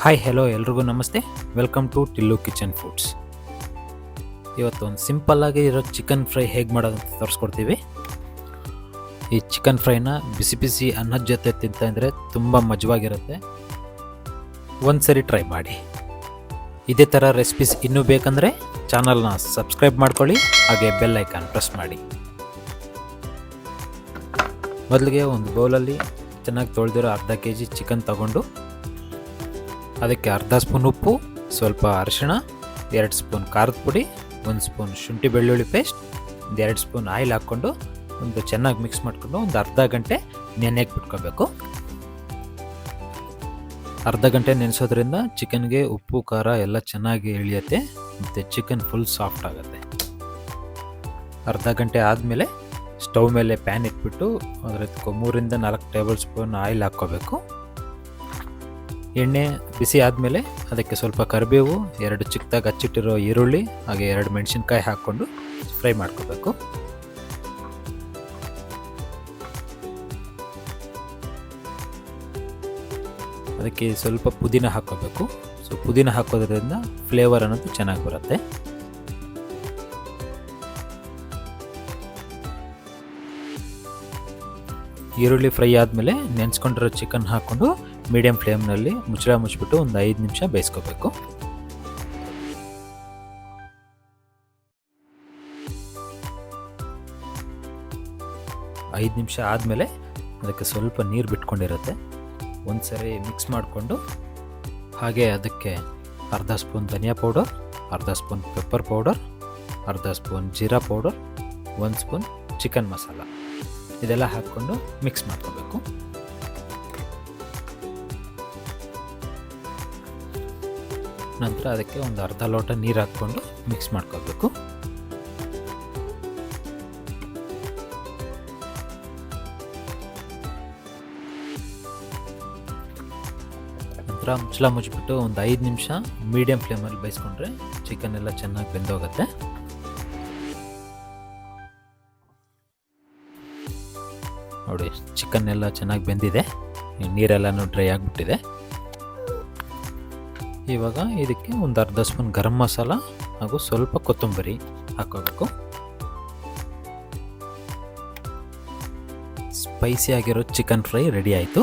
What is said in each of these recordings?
Hi hello ಎಲ್ರಿಗೂ ನಮಸ್ತೆ. Welcome to Tillu kitchen foods. ಇವತ್ತು ಒಂದು ಸಿಂಪಲ್ಲಾಗಿ ಇರೋ ಚಿಕನ್ ಫ್ರೈ ಹೇಗೆ ಮಾಡೋದು ಅಂತ ತೋರಿಸ್ಕೊಡ್ತೀವಿ. ಈ ಚಿಕನ್ ಫ್ರೈನ ಬಿಸಿ ಬಿಸಿ ಅನ್ನದ ಜೊತೆ ತಿಂತಾಯಿದ್ರೆ ತುಂಬ ಮಜವಾಗಿರುತ್ತೆ. ಒಂದು ಸರಿ ಟ್ರೈ ಮಾಡಿ. ಇದೇ ಥರ ರೆಸಿಪೀಸ್ ಇನ್ನೂ ಬೇಕಂದರೆ ಚಾನಲ್ನ ಸಬ್ಸ್ಕ್ರೈಬ್ ಮಾಡ್ಕೊಳ್ಳಿ, ಹಾಗೆ ಬೆಲ್ ಐಕಾನ್ ಪ್ರೆಸ್ ಮಾಡಿ. ಮೊದಲಿಗೆ ಒಂದು ಬೌಲಲ್ಲಿ ಚೆನ್ನಾಗಿ ತೊಳೆದಿರೋ ಅರ್ಧ kg ಚಿಕನ್ ತಗೊಂಡು ಅದಕ್ಕೆ ಅರ್ಧ ಸ್ಪೂನ್ ಉಪ್ಪು, ಸ್ವಲ್ಪ ಅರಿಶಿಣ, 2 ಸ್ಪೂನ್ ಖಾರದ ಪುಡಿ, 1 ಸ್ಪೂನ್ ಶುಂಠಿ ಬೆಳ್ಳುಳ್ಳಿ ಪೇಸ್ಟ್, 2 ಸ್ಪೂನ್ ಆಯಿಲ್ ಹಾಕ್ಕೊಂಡು ಒಂದು ಚೆನ್ನಾಗಿ ಮಿಕ್ಸ್ ಮಾಡಿಕೊಂಡು ಒಂದು ಅರ್ಧ ಗಂಟೆ ನೆನೆಯಕ್ಕೆ ಬಿಟ್ಕೋಬೇಕು. ಅರ್ಧ ಗಂಟೆ ನೆನೆಸೋದ್ರಿಂದ ಚಿಕನ್ಗೆ ಉಪ್ಪು ಖಾರ ಎಲ್ಲ ಚೆನ್ನಾಗಿ ಇಳಿಯುತ್ತೆ ಮತ್ತು ಚಿಕನ್ ಫುಲ್ ಸಾಫ್ಟ್ ಆಗುತ್ತೆ. ಅರ್ಧ ಗಂಟೆ ಆದಮೇಲೆ ಸ್ಟವ್ ಮೇಲೆ ಪ್ಯಾನ್ ಇಟ್ಬಿಟ್ಟು ಅದಕ್ಕೆ 3 ಇಂದ 4 ಟೇಬಲ್ ಸ್ಪೂನ್ ಆಯಿಲ್ ಹಾಕ್ಕೋಬೇಕು. ಎಣ್ಣೆ ಬಿಸಿ ಆದಮೇಲೆ ಅದಕ್ಕೆ ಸ್ವಲ್ಪ ಕರಿಬೇವು, 2 ಚಿಕ್ಕದಾಗಿ ಹಚ್ಚಿಟ್ಟಿರೋ ಈರುಳ್ಳಿ, ಹಾಗೆ 2 ಮೆಣಸಿನ್ಕಾಯಿ ಹಾಕ್ಕೊಂಡು ಫ್ರೈ ಮಾಡ್ಕೋಬೇಕು. ಅದಕ್ಕೆ ಸ್ವಲ್ಪ ಪುದೀನ ಹಾಕ್ಕೋಬೇಕು. ಸೊ ಪುದೀನ ಹಾಕೋದ್ರಿಂದ ಫ್ಲೇವರ್ ಅನ್ನೋದು ಚೆನ್ನಾಗಿ ಬರುತ್ತೆ. ಈರುಳ್ಳಿ ಫ್ರೈ ಆದಮೇಲೆ ನೆನೆಸ್ಕೊಂಡಿರೋ ಚಿಕನ್ ಹಾಕ್ಕೊಂಡು ಮೀಡಿಯಂ ಫ್ಲೇಮ್ನಲ್ಲಿ ಮುಚ್ಚಿಬಿಟ್ಟು ಒಂದು 5 ನಿಮಿಷ ಬೇಯಿಸ್ಕೋಬೇಕು. ಐದು ನಿಮಿಷ ಆದಮೇಲೆ ಅದಕ್ಕೆ ಸ್ವಲ್ಪ ನೀರು ಬಿಟ್ಕೊಂಡಿರುತ್ತೆ. ಒಂದು ಸರಿ ಮಿಕ್ಸ್ ಮಾಡಿಕೊಂಡು ಹಾಗೆ ಅದಕ್ಕೆ ಅರ್ಧ ಸ್ಪೂನ್ ಧನಿಯಾ ಪೌಡರ್, ಅರ್ಧ ಸ್ಪೂನ್ ಪೆಪ್ಪರ್ ಪೌಡರ್, ಅರ್ಧ spoon jeera powder, 1 spoon chicken masala ಇದೆಲ್ಲ ಹಾಕ್ಕೊಂಡು ಮಿಕ್ಸ್ ಮಾಡ್ಕೋಬೇಕು. ನಂತರ ಅದಕ್ಕೆ ಒಂದು ಅರ್ಧ ಲೋಟ ನೀರು ಹಾಕ್ಕೊಂಡು ಮಿಕ್ಸ್ ಮಾಡ್ಕೋಬೇಕು. ನಂತರ ಮುಚ್ಚಿಬಿಟ್ಟು ಒಂದು 5 ನಿಮಿಷ ಮೀಡಿಯಂ ಫ್ಲೇಮಲ್ಲಿ ಬೇಯಿಸ್ಕೊಂಡ್ರೆ ಚಿಕನ್ ಎಲ್ಲ ಚೆನ್ನಾಗಿ ಬೆಂದೋಗುತ್ತೆ. ನೋಡಿ, ಚಿಕನ್ ಎಲ್ಲ ಚೆನ್ನಾಗಿ ಬೆಂದಿದೆ, ನೀರೆಲ್ಲನೂ ಡ್ರೈ ಆಗಿಬಿಟ್ಟಿದೆ. ಇವಾಗ ಇದಕ್ಕೆ ಒಂದು ಅರ್ಧ ಸ್ಪೂನ್ ಗರಂ ಮಸಾಲ ಹಾಗೂ ಸ್ವಲ್ಪ ಕೊತ್ತಂಬರಿ ಹಾಕೋಬೇಕು. ಸ್ಪೈಸಿ ಆಗಿರೋ ಚಿಕನ್ ಫ್ರೈ ರೆಡಿ ಆಯಿತು.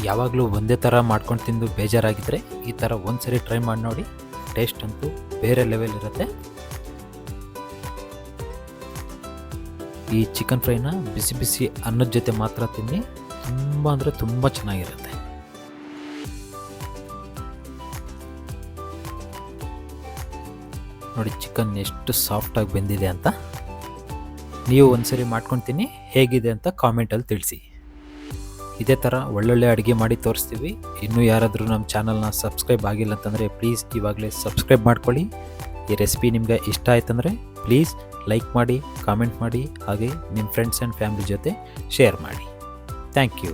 ಯಾವಾಗಲೂ ಒಂದೇ ಥರ ಮಾಡ್ಕೊಂಡು ತಿಂದು ಬೇಜಾರಾಗಿದ್ದರೆ ಈ ಥರ ಒಂದು ಸರಿ ಟ್ರೈ ಮಾಡಿ ನೋಡಿ. ಟೇಸ್ಟ್ ಅಂತೂ ಬೇರೆ ಲೆವೆಲ್ ಇರುತ್ತೆ. ಈ ಚಿಕನ್ ಫ್ರೈನ ಬಿಸಿ ಬಿಸಿ ಅನ್ನದ ಜೊತೆ ಮಾತ್ರ ತಿನ್ನಿ, ತುಂಬ ಅಂದರೆ ತುಂಬ ಚೆನ್ನಾಗಿರುತ್ತೆ. ನೋಡಿ ಚಿಕನ್ ಎಷ್ಟು ಸಾಫ್ಟಾಗಿ ಬೆಂದಿದೆ ಅಂತ. ನೀವು ಒಂದ್ಸರಿ ಮಾಡ್ಕೊಂಡು ತಿನ್ನಿ, ಹೇಗಿದೆ ಅಂತ ಕಾಮೆಂಟಲ್ಲಿ ತಿಳಿಸಿ. ಇದೇ ಥರ ಒಳ್ಳೊಳ್ಳೆ ಅಡುಗೆ ಮಾಡಿ ತೋರಿಸ್ತೀವಿ. ಇನ್ನೂ ಯಾರಾದರೂ ನಮ್ಮ ಚಾನಲ್ನ ಸಬ್ಸ್ಕ್ರೈಬ್ ಆಗಿಲ್ಲ ಅಂತಂದರೆ ಪ್ಲೀಸ್ ಇವಾಗಲೇ ಸಬ್ಸ್ಕ್ರೈಬ್ ಮಾಡ್ಕೊಳ್ಳಿ. ಈ ರೆಸಿಪಿ ನಿಮಗೆ ಇಷ್ಟ ಆಯ್ತಂದರೆ ಪ್ಲೀಸ್ ಲೈಕ್ ಮಾಡಿ, ಕಾಮೆಂಟ್ ಮಾಡಿ, ಹಾಗೆ ನಿಮ್ಮ ಫ್ರೆಂಡ್ಸ್ ಆ್ಯಂಡ್ ಫ್ಯಾಮಿಲಿ ಜೊತೆ ಶೇರ್ ಮಾಡಿ. Thank you.